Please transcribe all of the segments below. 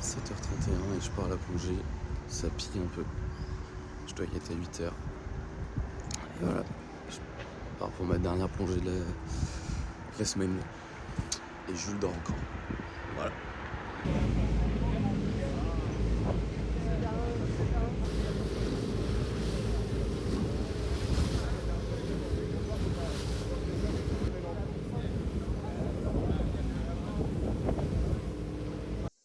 7h31 et je pars à la plongée. Ça pille un peu. Je dois y être à 8h. Et voilà. Je pars pour ma dernière plongée de la semaine. Et Jules dort encore. Voilà.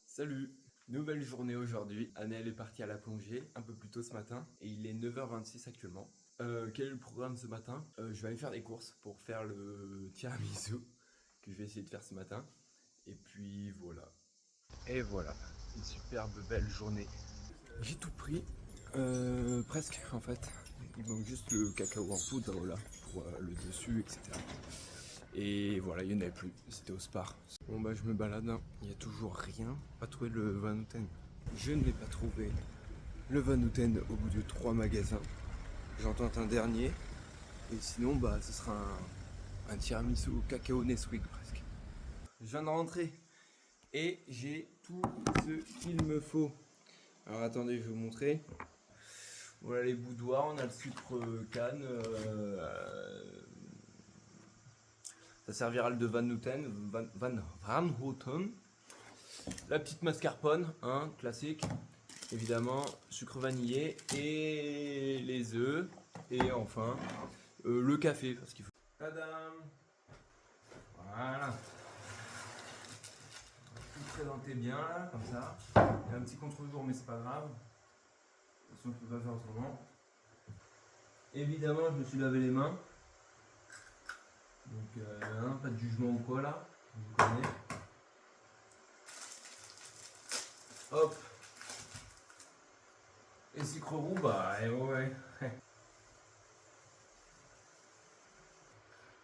Salut, nouvelle journée aujourd'hui. Annelle est partie à la plongée un peu plus tôt ce matin et il est 9h26 actuellement. Quel est le programme ce matin? Je vais aller faire des courses pour faire le tiramisu que je vais essayer de faire ce matin. Et puis voilà. Et voilà, une superbe belle journée. J'ai tout pris, presque en fait. Il manque juste le cacao en poudre là pour le dessus, etc. Et voilà, il n'y en avait plus, c'était au Spar. Bon bah je me balade, hein. Il n'y a toujours rien, pas trouvé le Van Houten. Je ne l'ai pas trouvé, le Van Houten, au bout de 3 magasins. J'en tente un dernier, et sinon bah ce sera un tiramisu au cacao Nesquik presque. Je viens de rentrer, et j'ai tout ce qu'il me faut. Alors attendez, je vais vous montrer. Voilà les boudoirs, on a le sucre canne, ça servira le de Van Houten, Van Houten. La petite mascarpone, hein, classique, évidemment, sucre vanillé et les œufs. Et enfin, le café, parce qu'il faut. Tadam! Voilà. Tout présenter bien là, comme ça. Il y a un petit contre-jour, mais c'est pas grave. De toute façon, je peux pas faire autrement. Évidemment, je me suis lavé les mains. Donc, hein, pas de jugement ou quoi là. Vous connaissez. Hop. Et sucre roux, bah ouais.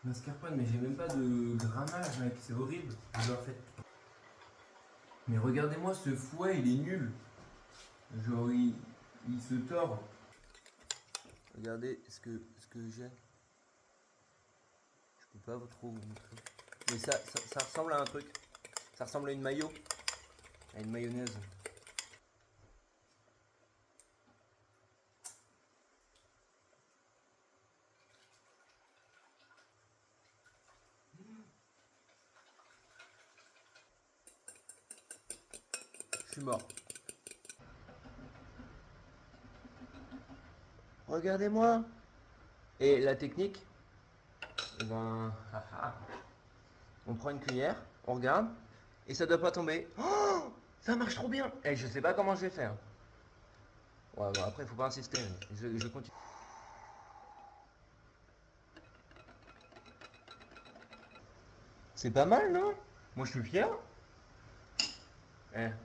Mascarpone, mais j'ai même pas de grammage, mec, c'est horrible. Mais regardez-moi ce fouet, il est nul. Genre, il se tord. Regardez ce que j'ai. Je peux pas trop vous montrer. Mais ça ressemble à un truc. Ça ressemble à une mayo. À une mayonnaise. Je suis mort. Regardez-moi. Et la technique, eh ben, on prend une cuillère, on regarde, et ça doit pas tomber. Oh, ça marche trop bien. Et je sais pas comment je vais faire. Ouais, bon, après, faut pas insister. Je continue. C'est pas mal, non? Moi, je suis fier.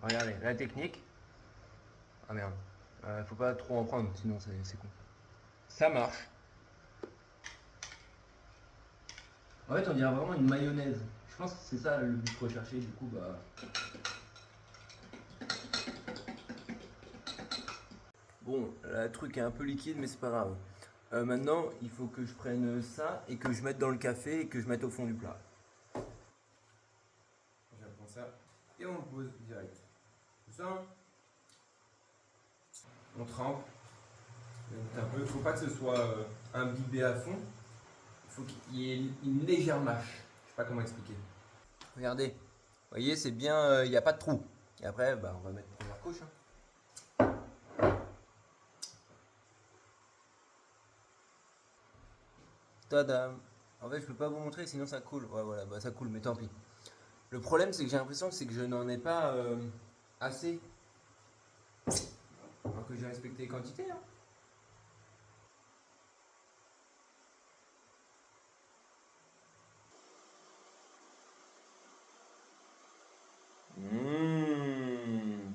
Regardez, la technique. Ah merde. Faut pas trop en prendre, sinon c'est con. Ça marche. En fait, on dirait vraiment une mayonnaise. Je pense que c'est ça le but recherché, du coup, bah. Bon, le truc est un peu liquide, mais c'est pas grave. Maintenant, il faut que je prenne ça et que je mette dans le café et que je mette au fond du plat. J'apprends ça et on le pose direct. C'est ça, hein? On trempe. Il faut pas que ce soit imbibé à fond. Il faut qu'il y ait une légère mâche. Je sais pas comment expliquer. Regardez, vous voyez, c'est bien, il n'y a pas de trou. Et après, bah, on va mettre première couche. Hein. Tadam. En fait, je peux pas vous montrer, sinon ça coule. Ouais, voilà, bah ça coule, mais tant pis. Le problème, c'est que j'ai l'impression que je n'en ai pas assez. Alors que j'ai respecté les quantités. Hein. Mmh.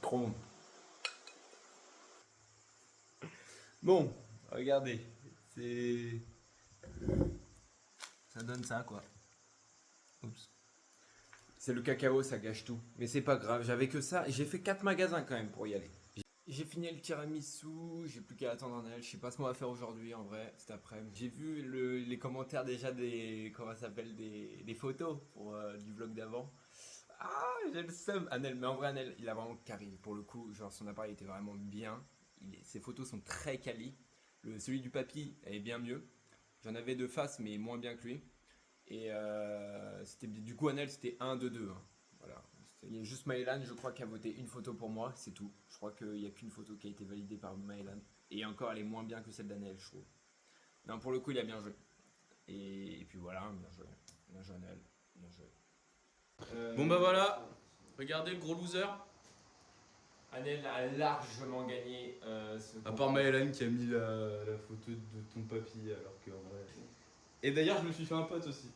Trop bon. Bon, regardez, c'est. Ça donne ça, quoi. Oups. C'est le cacao, ça gâche tout. Mais c'est pas grave, j'avais que ça. J'ai fait 4 magasins quand même pour y aller. J'ai fini le tiramisu, j'ai plus qu'à attendre Annelle. Je sais pas ce qu'on va faire aujourd'hui en vrai, cet après-midi. J'ai vu les commentaires déjà comment ça s'appelle, des photos pour du vlog d'avant. Ah, j'ai le seum. Annelle, mais en vrai, Annelle, il a vraiment carré. Pour le coup, genre son appareil était vraiment bien. Ses photos sont très quali. Celui du papy est bien mieux. J'en avais de face, mais moins bien que lui. Et du coup, Annelle, c'était 1, 2, 2. Hein. Voilà. Il y a juste Maëlan, je crois, qui a voté une photo pour moi, c'est tout. Je crois qu'il n'y a qu'une photo qui a été validée par Maëlan. Et encore, elle est moins bien que celle d'Annelle, je trouve. Non, pour le coup, il a bien joué. Et puis voilà, bien joué. Bien joué, Annelle. Bien joué. Bon bah voilà, regardez le gros loser. Annelle a largement gagné ce À part Maëlan qui a mis la photo de ton papy alors que en vrai. Et d'ailleurs je me suis fait un pote aussi.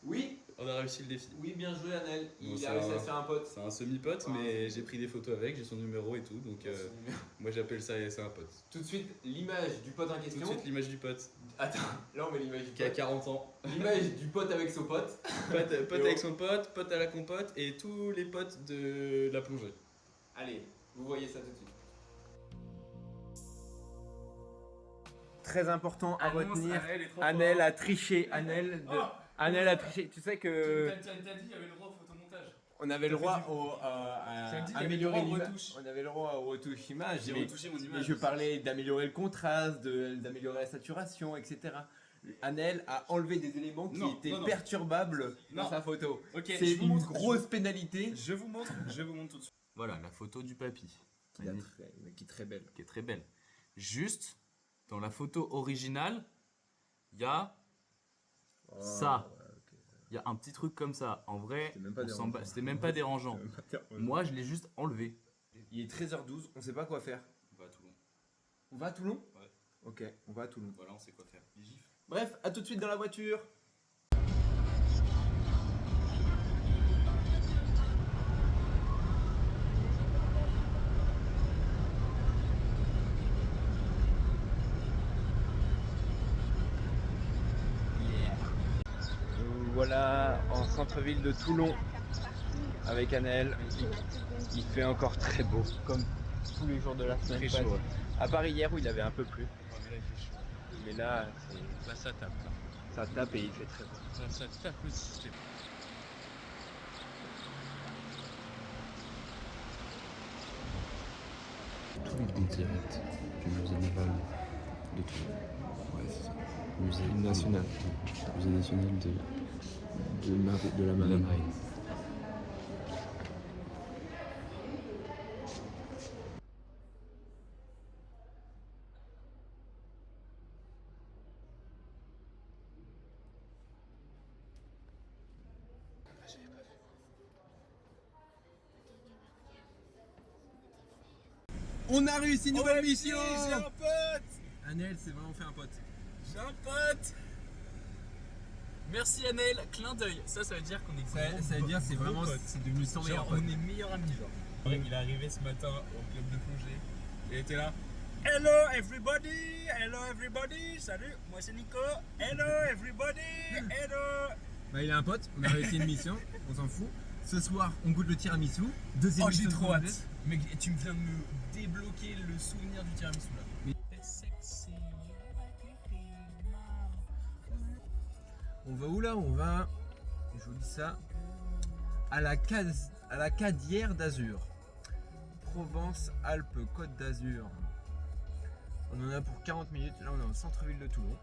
Oui, On a réussi le défi. oui, bien joué, Annelle. Bon, Il a réussi à se faire un pote. C'est un semi-pote mais j'ai pris des photos avec, j'ai son numéro et tout donc moi j'appelle ça c'est un pote. Tout de suite, l'image du pote en Tout question. de suite l'image du pote Attends, là on met l'image du qui a pote. 40 ans. L'image du pote avec son pote. Pote avec son pote, pote à la compote et tous les potes de la plongée. Allez, vous voyez ça tout de suite. Très important à retenir. Annelle a triché. Annelle a triché. Tu sais que T'as dit il y avait le droit au photomontage. on avait le droit T'as dit, il y à avait améliorer le droit aux l'image. retouches. On avait le droit aux retouches image. J'ai mais- retouché mon mais image. je parlais d'améliorer le contraste, d'améliorer la saturation, etc. Annelle a enlevé des éléments qui Non, étaient non. perturbables dans Non. sa photo. Ok, C'est je vous une montre, grosse pénalité. Je vous montre tout de suite. Voilà la photo du papy. Qui est très belle. Qui est très belle. Juste, dans la photo originale, il y a ça. Il y a un petit truc comme ça. En vrai, c'était même pas dérangeant. Moi, je l'ai juste enlevé. Il est 13h12, on sait pas quoi faire. On va à Toulon. On va à Toulon? Ouais. Ok, on va à Toulon. Voilà, on sait quoi faire. Les gifs. Bref, à tout de suite dans la voiture. Nous voilà en centre-ville de Toulon avec Annelle. Il fait encore très beau, comme tous les jours de la semaine. Très chaud, ouais. À part hier où il avait un peu plu. mais là, il fait chaud. Mais là, Là, ça tape. Là. ça tape et il fait très beau. Ça tape le système. Tous les bons directs du musée naval de Toulon. Ouais, c'est ça. Musée national. Musée national de la marine. On a réussi une nouvelle mission. J'ai un pote. Annelle s'est vraiment fait un pote. J'ai un pote. Merci Annelle, clin d'œil. Ça veut dire qu'on est Ça veut dire c'est vraiment c'est devenu son meilleur genre, pote. on est meilleurs amis genre. Il est arrivé ce matin au club de plongée. Il était là. Hello everybody, salut, moi c'est Nico. Hello everybody, hello. Bah il a un pote, on a réussi une mission, on s'en fout. Ce soir on goûte le tiramisu. Deuxième Oh j'ai mission trop de hâte. Mec, tu me viens de me débloquer le souvenir du tiramisu là. On va où là? On va, je vous dis ça, à la Cadière d'Azur. Provence-Alpes, Côte d'Azur. On en a pour 40 minutes. Là, on est au centre-ville de Toulon.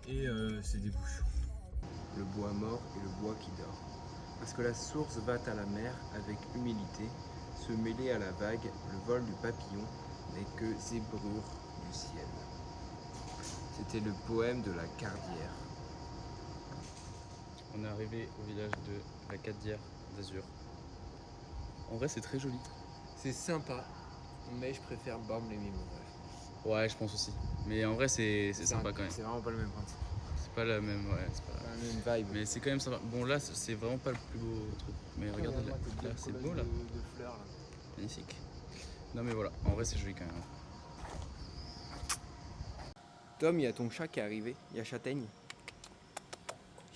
Et c'est des bouchons. Le bois mort et le bois qui dort. Parce que la source va à la mer avec humilité, se mêler à la vague, le vol du papillon n'est que zébrure du ciel. C'était le poème de la Cardière. On est arrivé au village de la Cadière d'Azur. En vrai c'est très joli. C'est sympa, mais je préfère Bormes-les-Mimosas. Ouais je pense aussi. Mais en vrai c'est sympa quand même. C'est vraiment pas le même principe. C'est pas la même, ouais, c'est pas Pas la même vibe. Mais c'est quand même sympa. Bon là c'est vraiment pas le plus beau truc. Mais regardez là, là c'est beau là. De fleurs là. Magnifique. Non mais voilà, en vrai c'est joli quand même. Tom, il y a ton chat qui est arrivé. Il y a Châtaigne.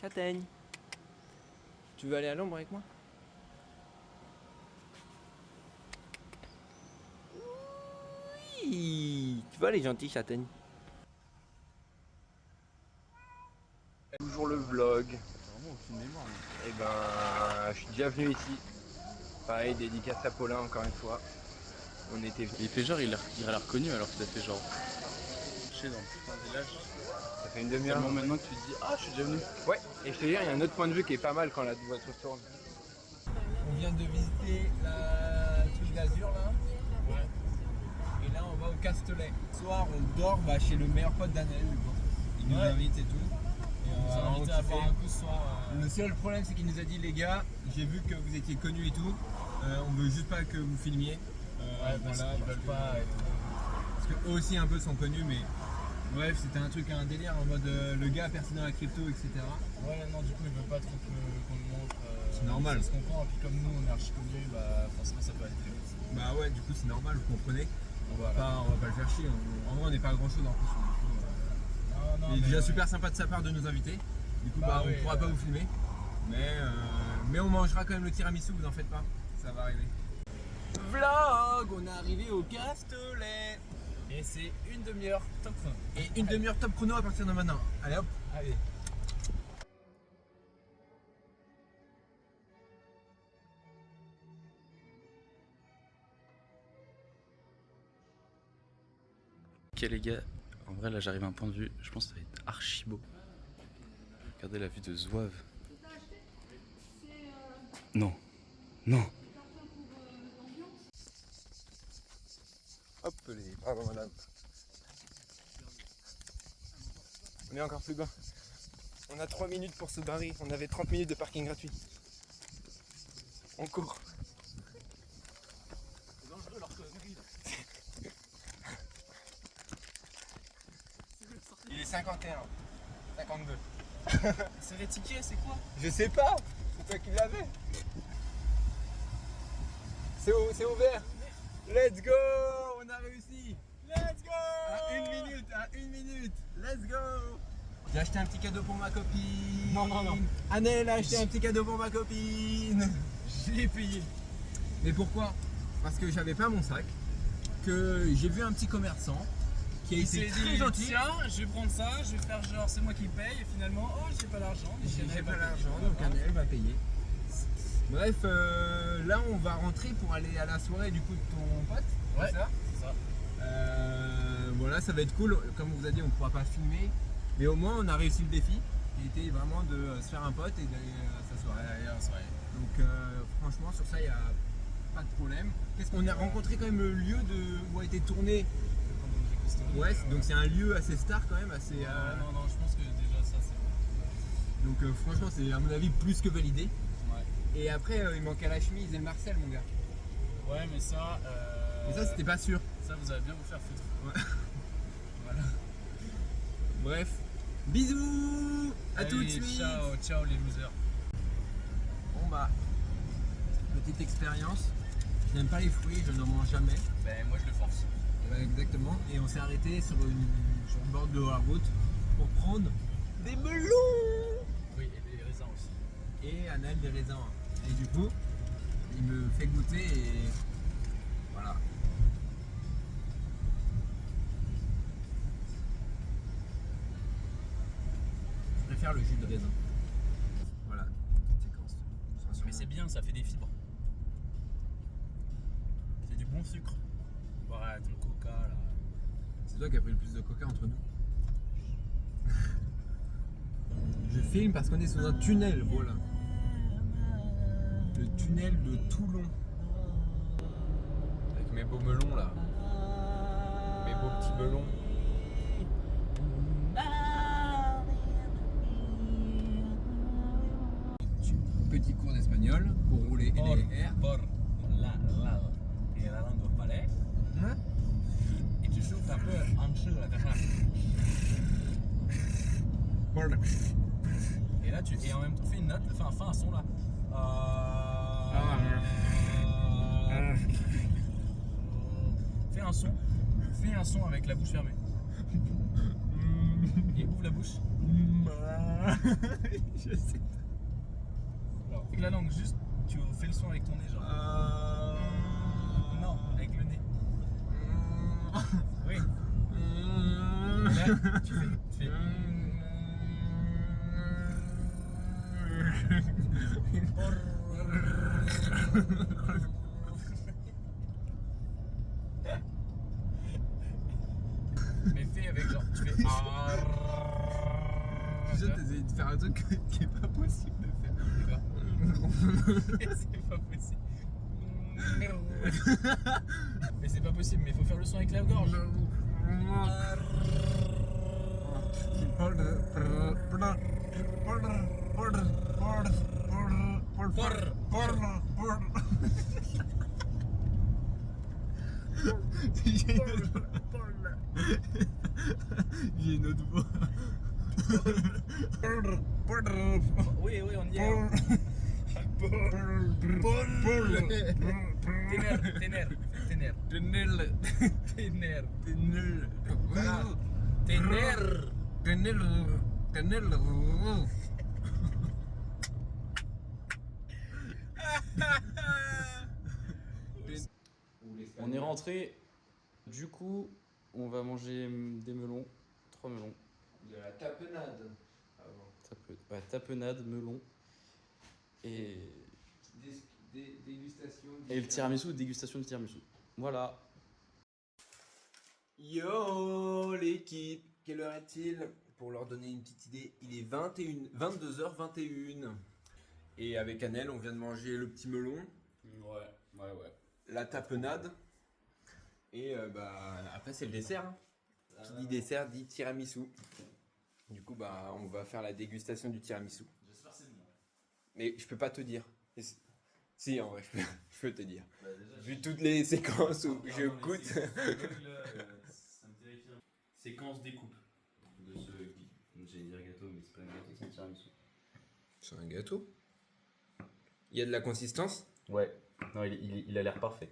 Châtaigne. Tu veux aller à l'ombre avec moi? vois les gentils châtaignes. Toujours le vlog. Vraiment aucune mémoire. Et ben, je suis déjà venu ici. Pareil, dédicace à Paulin encore une fois. On était Il fait genre, il a l'air connu alors qu'il a fait genre. Je sais, dans le putain de village. Ça fait une demi-heure. Tellement maintenant que tu te dis, ah, je suis déjà venu. Ouais, et je te dis, il y a un autre point de vue qui est pas mal quand la voiture tourne. On vient de visiter la truc d'Azur là. Ouais. Et là on va au Castelet. Ce soir on dort chez le meilleur pote d'Anel. Il nous invite et tout. Et on va invité à boire un coup ce soir. Le seul problème c'est qu'il nous a dit les gars, j'ai vu que vous étiez connus et tout. On veut juste pas que vous filmiez. Voilà, ils veulent pas. Parce que eux aussi un peu sont connus mais. Bref, c'était un délire en mode le gars percé dans la crypto, etc. Ouais, non, du coup, il veut pas trop qu'on le montre. C'est normal. Ça se comprend, et puis comme nous, on est archi connus, forcément, ça peut aller très vite. Bah ouais, du coup, c'est normal, vous comprenez. Voilà. On va pas le faire chier. En vrai, on n'est pas grand chose en plus. Non, Il est déjà super sympa de sa part de nous inviter. Du coup, oui, on pourra pas vous filmer. Mais on mangera quand même le tiramisu, vous en faites pas. Ça va arriver. Vlog, on est arrivé au Castelet. Et c'est une demi-heure top chrono. Et une demi-heure top chrono à partir de maintenant. Allez hop. Allez. Ok les gars, en vrai là j'arrive à un point de vue, je pense que ça va être archi beau. Regardez la vue de Zouave. Non, non. Hop, pardon madame. On est encore plus bas. On a 3 minutes pour se barrer. On avait 30 minutes de parking gratuit. On court. C'est dangereux leur connerie là. Il est 51. 52. C'est rétiqué, c'est quoi? Je sais pas. C'est toi qui l'avais. C'est ouvert. Let's go. On a réussi. Let's go. À une minute. Let's go. J'ai acheté un petit cadeau pour ma copine. Non. Anel a acheté un petit cadeau pour ma copine. Je l'ai payé. Mais pourquoi? Parce que j'avais pas mon sac, que j'ai vu un petit commerçant qui a Il été s'est très dit, gentil. tiens, je vais prendre ça, je vais faire genre, c'est moi qui paye, et finalement, oh, j'ai pas d'argent. J'ai pas l'argent, donc Anel va payer. Bref, là on va rentrer pour aller à la soirée du coup de ton pote. Ouais, c'est ça. c'est ça. Voilà, ça va être cool. Comme on vous a dit, on pourra pas filmer, mais au moins on a réussi le défi, qui était vraiment de se faire un pote et d'aller à sa soirée. Donc franchement, sur ça, il n'y a pas de problème. Qu'est-ce qu'on a rencontré quand même le lieu où a été tourné. Ouais, donc c'est un lieu assez star quand même, assez. Non, je pense que déjà ça c'est bon. Donc franchement, c'est à mon avis plus que validé. Ouais. Et après, il manquait la chemise et le Marcel, mon gars. Ouais, mais ça. Mais ça, c'était pas sûr. Ça, vous allez bien vous faire foutre. Ouais. Voilà. Bref, bisous. À tout de Allez, suite. Ciao les losers. Bon bah, petite expérience. Je n'aime pas les fruits, je n'en mange jamais. Ben moi je le force. Exactement. Et on s'est arrêté sur le bord de la route pour prendre des melons. Oui, et des raisins aussi. Et Anel des raisins. Et du coup, il me fait goûter et voilà. Je préfère le jus de raisin. Voilà, petite séquence. Mais c'est bien, ça fait des fibres. C'est du bon sucre. Voilà, ton coca là. C'est toi qui as pris le plus de coca entre nous. Je filme parce qu'on est sous un tunnel, voilà. Le tunnel de Toulon. Avec mes beaux melons là. Mes beaux petits melons. Petit cours d'espagnol pour rouler Por LR. lado y dando palais. Hein? Et tu souffles un peu en dessous la caja. Voilà. Et là et en même temps fais une note, fais un son là. Fais un son avec la bouche fermée. Et ouvre la bouche. Je sais. Alors, avec la langue juste, tu fais le son avec ton nez genre. Non, avec le nez. Oui. Tu fais. Mais fais avec genre. Tu fais. Déjà, t'essayes de faire un truc qui est pas possible de faire. C'est pas possible. Mais c'est pas possible, mais il faut faire le son avec la gorge. J'ai une autre voix. Oui, on y est. On est rentré. Du coup, on va manger des melons. 3 melons. De la tapenade. Ouais, tapenade, melon. Et Dégustation. Et le tiramisu, dégustation du tiramisu. Voilà. Yo l'équipe, quelle heure est-il? Pour leur donner une petite idée, il est 22h21. Et avec Annelle, on vient de manger le petit melon, Ouais. la tapenade. Et après c'est le dessert. Hein. Qui dit dessert dit tiramisu. Du coup on va faire la dégustation du tiramisu. J'espère que c'est bon. Mais je peux pas te dire. Si en vrai je peux te dire. Vu toutes les séquences où je goûte. Séquence découpe de ce j'allais dire gâteau, mais c'est pas un gâteau, c'est un tiramisu. C'est un gâteau. Il y a de la consistance Ouais. Non, il a l'air parfait.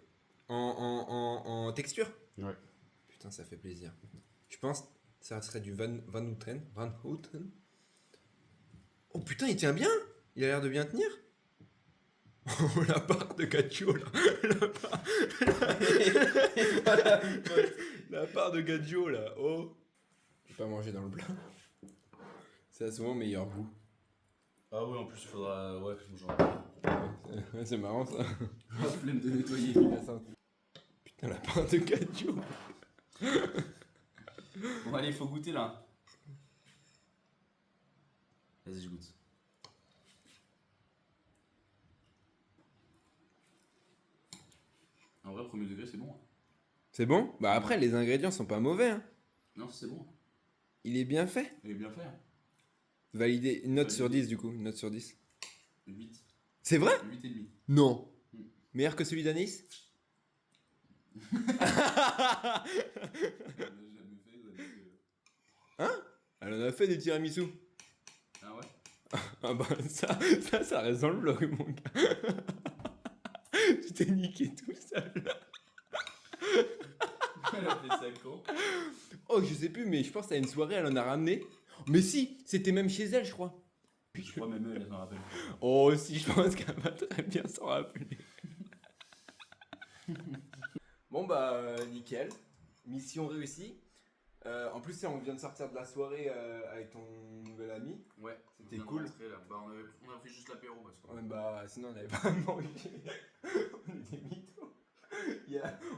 en texture. Ouais. Putain, ça fait plaisir. Je pense que ça serait du Van Houten. Oh putain, il tient bien. Il a l'air de bien tenir. Oh, la part de Gaggio là. La part de Gaggio là. Oh. Je vais pas manger dans le plat. Ça a souvent meilleur goût. Ah oui, en plus il faudra. Ouais, genre. Ouais, c'est marrant ça. La flemme de nettoyer. Putain, la part de Gaggio. Bon, allez, il faut goûter là. Vas-y, je goûte. En vrai, premier degré, c'est bon. C'est bon? Bah après, les ingrédients sont pas mauvais. Hein. Non, c'est bon. Il est bien fait. Il est bien fait. Validé. Une note sur 10 du coup. Une note sur 10. 8. C'est vrai? 8,5. Non. Mm. Meilleur que celui d'Anis? Hein? Elle en a fait des tiramisu. Ah ouais? Ah bah ça reste dans le vlog mon gars. Tu t'es niqué tout seul. Elle a fait ça quand? Oh je sais plus mais je pense qu'à une soirée elle en a ramené. Mais si, c'était même chez elle je crois. Je crois même elle s'en rappelle. Oh si je pense qu'elle va très bien s'en rappeler. Bon bah nickel. Mission réussie. En plus on vient de sortir de la soirée avec ton nouvel ami. Ouais, c'était cool. Là. Bah, on a fait juste l'apéro parce que. Ouais, bah sinon on n'avait pas mangé. On était mythos.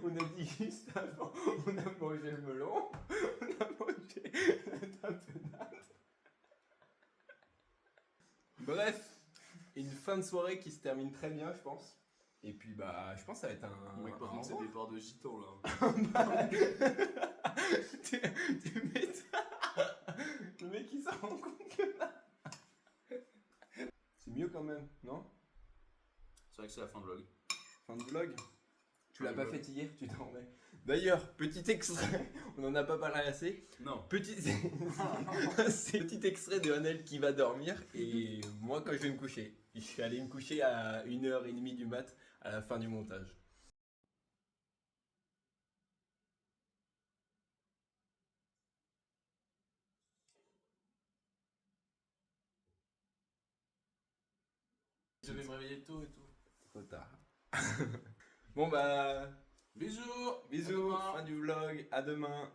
On a dit juste avant, on a mangé le melon, on a mangé la tapenade. Bref, une fin de soirée qui se termine très bien je pense. Et puis bah je pense que ça va être un... Mec, par contre c'est des parts de gitan là. Le mec il s'en rend compte que là. C'est mieux quand même, non? C'est vrai que c'est la fin de vlog. Fin de vlog. Tu l'as de pas vlog. fait hier, tu t'en remets. D'ailleurs, petit extrait, on en a pas parlé assez. Non. Petit extrait de Annelle qui va dormir et moi quand je vais me coucher. Je suis allé me coucher à 1h30 du mat à la fin du montage. Je vais me réveiller tôt et tout. Trop tard. Bon bah, Bisous. bisous, fin du vlog, à demain.